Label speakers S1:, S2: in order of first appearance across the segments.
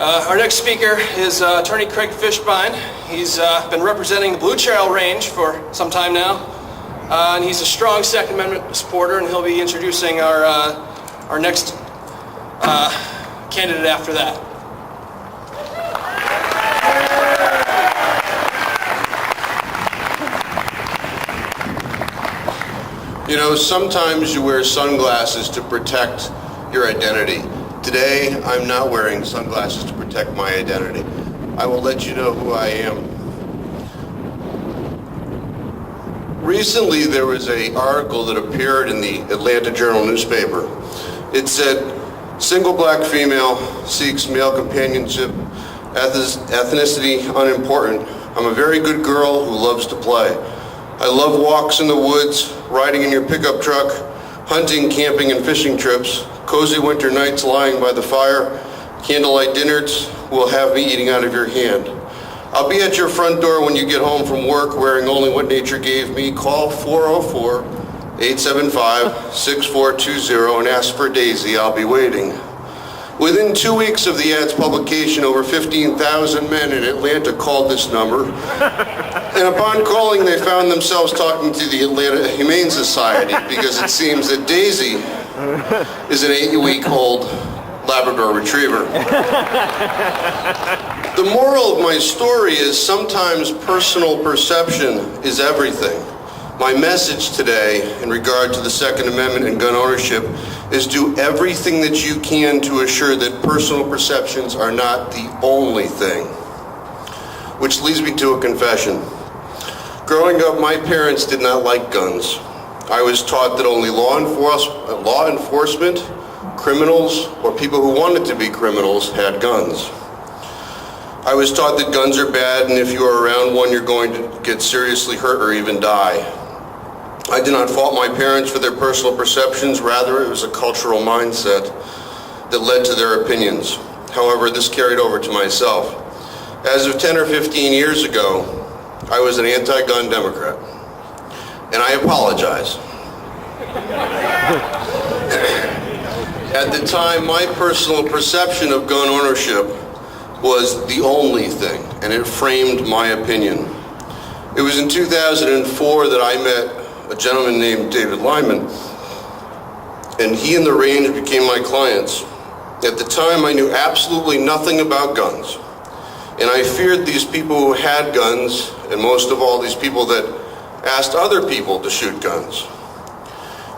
S1: Our next speaker is Attorney Craig Fishbein. He's been representing the Blue Trail Range for some time now, and he's a strong Second Amendment supporter, and he'll be introducing our next candidate after that.
S2: You know, sometimes you wear sunglasses to protect your identity. Today, I'm not wearing sunglasses to protect my identity. I will let you know who I am. Recently, there was an article that appeared in the Atlanta Journal newspaper. It said, single black female seeks male companionship, ethnicity unimportant. I'm a very good girl who loves to play. I love walks in the woods, riding in your pickup truck, hunting, camping, and fishing trips, cozy winter nights lying by the fire, candlelight dinners will have me eating out of your hand. I'll be at your front door when you get home from work wearing only what nature gave me. Call 404-875-6420 and ask for Daisy. I'll be waiting. Within 2 weeks of the ad's publication, over 15,000 men in Atlanta called this number. And upon calling, they found themselves talking to the Atlanta Humane Society because it seems that Daisy is an 8-week-old Labrador Retriever. The moral of my story is sometimes personal perception is everything. My message today in regard to the Second Amendment and gun ownership is do everything that you can to assure that personal perceptions are not the only thing. Which leads me to a confession. Growing up, my parents did not like guns. I was taught that only law enforcement, criminals, or people who wanted to be criminals had guns. I was taught that guns are bad, and if you are around one, you're going to get seriously hurt or even die. I do not fault my parents for their personal perceptions. Rather, it was a cultural mindset that led to their opinions. However, this carried over to myself. As of 10 or 15 years ago, I was an anti-gun Democrat, and I apologize. At the time, my personal perception of gun ownership was the only thing, and it framed my opinion. It was in 2004 that I met a gentleman named David Lyman, and he and the range became my clients. At the time, I knew absolutely nothing about guns, and I feared these people who had guns, and most of all, these people that asked other people to shoot guns.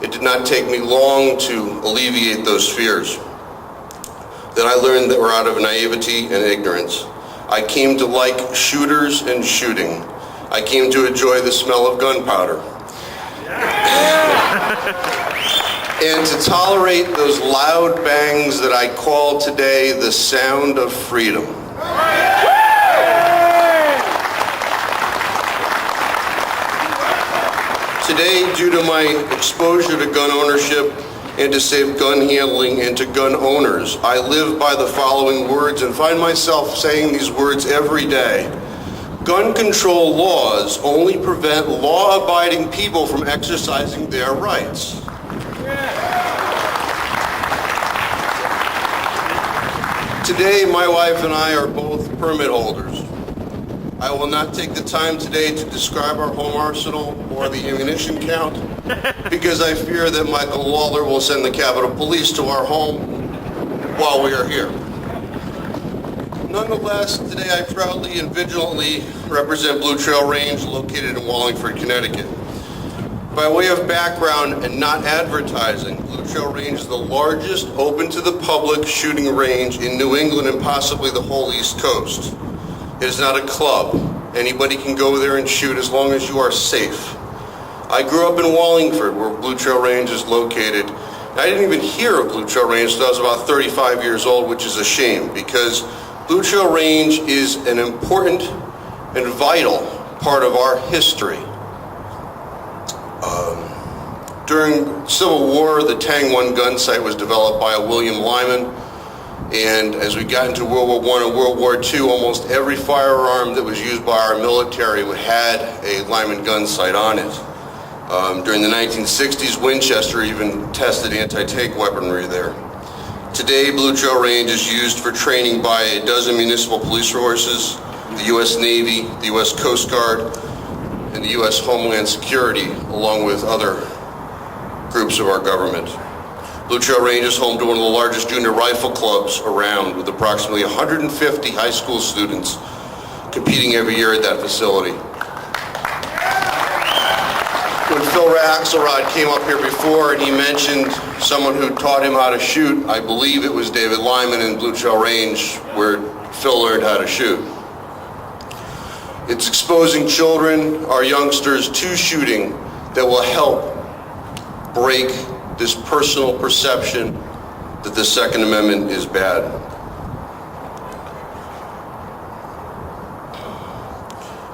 S2: It did not take me long to alleviate those fears. Then I learned that we're out of naivety and ignorance. I came to like shooters and shooting. I came to enjoy the smell of gunpowder. And to tolerate those loud bangs that I call today the sound of freedom. Today, due to my exposure to gun ownership and to safe gun handling and to gun owners, I live by the following words and find myself saying these words every day. Gun control laws only prevent law-abiding people from exercising their rights. Today, my wife and I are both permit holders. I will not take the time today to describe our home arsenal or the ammunition count because I fear that Michael Lawler will send the Capitol Police to our home while we are here. Nonetheless, today I proudly and vigilantly represent Blue Trail Range located in Wallingford, Connecticut. By way of background and not advertising, Blue Trail Range is the largest open to the public shooting range in New England and possibly the whole East Coast. It is not a club. Anybody can go there and shoot as long as you are safe. I grew up in Wallingford, where Blue Trail Range is located. I didn't even hear of Blue Trail Range until I was about 35 years old, which is a shame because Blue Trail Range is an important and vital part of our history. During Civil War, the Tang 1 gun sight was developed by a William Lyman. And as we got into World War I and World War II, almost every firearm that was used by our military had a Lyman gun sight on it. During the 1960s, Winchester even tested anti-tank weaponry there. Today, Blue Trail Range is used for training by a dozen municipal police forces, the U.S. Navy, the U.S. Coast Guard, and the U.S. Homeland Security, along with other groups of our government. Blue Trail Range is home to one of the largest junior rifle clubs around, with approximately 150 high school students competing every year at that facility. When Phil Axelrod came up here before and he mentioned someone who taught him how to shoot, I believe it was David Lyman in Blue Trail Range where Phil learned how to shoot. It's exposing children, our youngsters, to shooting that will help break this personal perception that the Second Amendment is bad.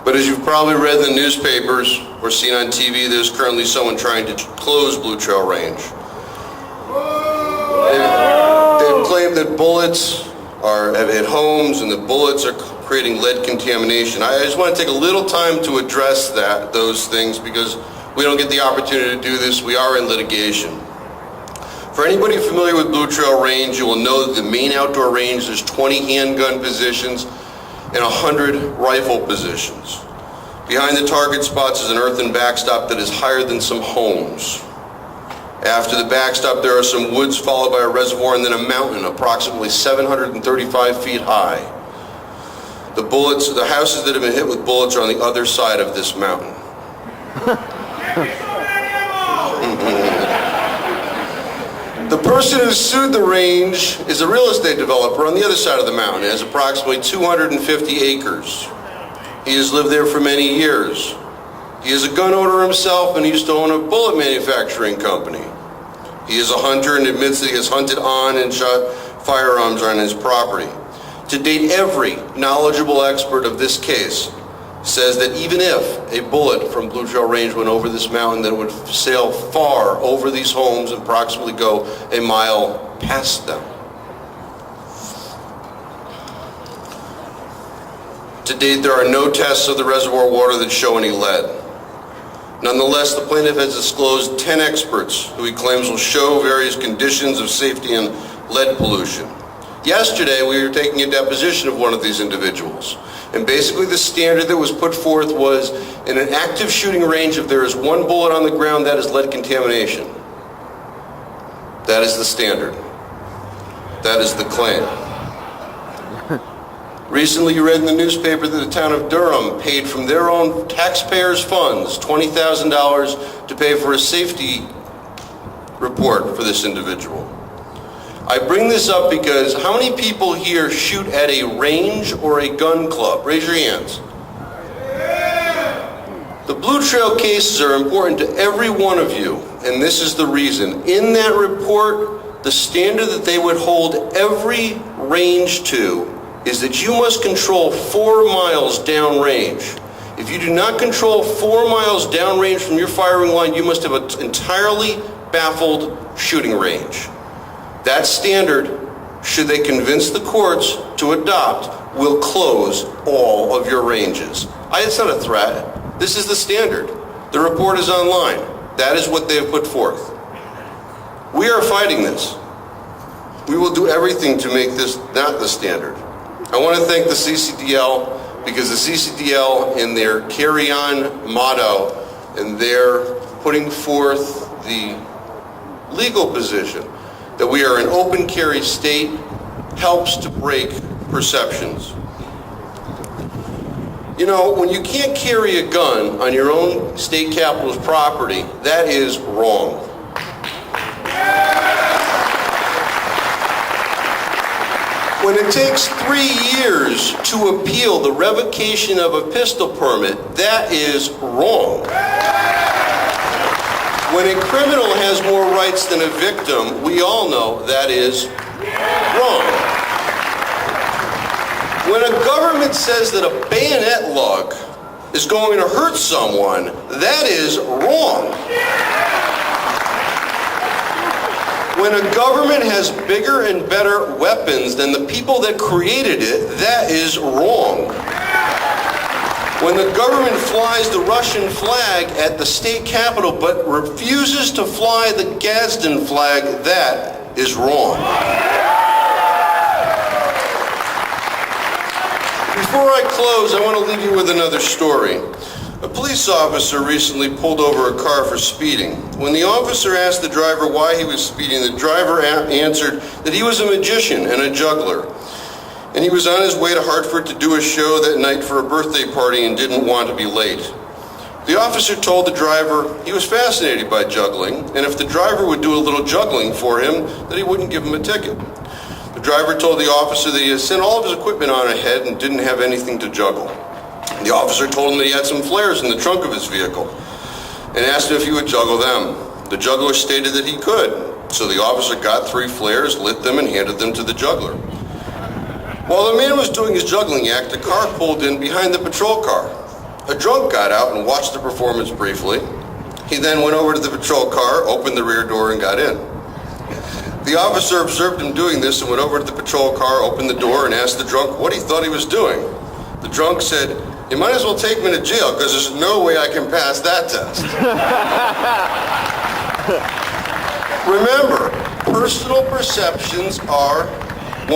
S2: But as you've probably read in the newspapers or seen on TV, there's currently someone trying to close Blue Trail Range. They've claimed that bullets have hit homes and that bullets are creating lead contamination. I just want to take a little time to address those things because we don't get the opportunity to do this. We are in litigation. For anybody familiar with Blue Trail Range, you will know that the main outdoor range, there's 20 handgun positions and 100 rifle positions. Behind the target spots is an earthen backstop that is higher than some homes. After the backstop, there are some woods followed by a reservoir and then a mountain approximately 735 feet high. The houses that have been hit with bullets are on the other side of this mountain. The person who sued the range is a real estate developer on the other side of the mountain. It has approximately 250 acres. He has lived there for many years. He is a gun owner himself and he used to own a bullet manufacturing company. He is a hunter and admits that he has hunted on and shot firearms on his property. To date, every knowledgeable expert of this case says that even if a bullet from Blue Trail Range went over this mountain, that it would sail far over these homes and approximately go a mile past them. To date, there are no tests of the reservoir water that show any lead. Nonetheless, the plaintiff has disclosed 10 experts who he claims will show various conditions of safety and lead pollution. Yesterday, we were taking a deposition of one of these individuals. And basically the standard that was put forth was, in an active shooting range, if there is one bullet on the ground, that is lead contamination. That is the standard. That is the claim. Recently you read in the newspaper that the town of Durham paid from their own taxpayers' funds $20,000 to pay for a safety report for this individual. I bring this up because how many people here shoot at a range or a gun club? Raise your hands. The Blue Trail cases are important to every one of you, and this is the reason. In that report, the standard that they would hold every range to is that you must control 4 miles downrange. If you do not control 4 miles downrange from your firing line, you must have an entirely baffled shooting range. That standard, should they convince the courts to adopt, will close all of your ranges. It's not a threat. This is the standard. The report is online. That is what they have put forth. We are fighting this. We will do everything to make this not the standard. I want to thank the CCDL because the CCDL, in their carry-on motto, and they're putting forth the legal position that we are an open carry state, helps to break perceptions. You know, when you can't carry a gun on your own state capital's property, that is wrong. When it takes 3 years to appeal the revocation of a pistol permit, that is wrong. When a criminal has more rights than a victim, we all know that is wrong. When a government says that a bayonet lug is going to hurt someone, that is wrong. When a government has bigger and better weapons than the people that created it, that is wrong. When the government flies the Russian flag at the state capitol but refuses to fly the Gadsden flag, that is wrong. Before I close, I want to leave you with another story. A police officer recently pulled over a car for speeding. When the officer asked the driver why he was speeding, the driver answered that he was a magician and a juggler. And he was on his way to Hartford to do a show that night for a birthday party and didn't want to be late. The officer told the driver he was fascinated by juggling, and if the driver would do a little juggling for him, that he wouldn't give him a ticket. The driver told the officer that he had sent all of his equipment on ahead and didn't have anything to juggle. The officer told him that he had some flares in the trunk of his vehicle and asked him if he would juggle them. The juggler stated that he could, so the officer got 3 flares, lit them, and handed them to the juggler. While the man was doing his juggling act, a car pulled in behind the patrol car. A drunk got out and watched the performance briefly. He then went over to the patrol car, opened the rear door, and got in. The officer observed him doing this and went over to the patrol car, opened the door, and asked the drunk what he thought he was doing. The drunk said, "You might as well take me to jail because there's no way I can pass that test." Remember, personal perceptions are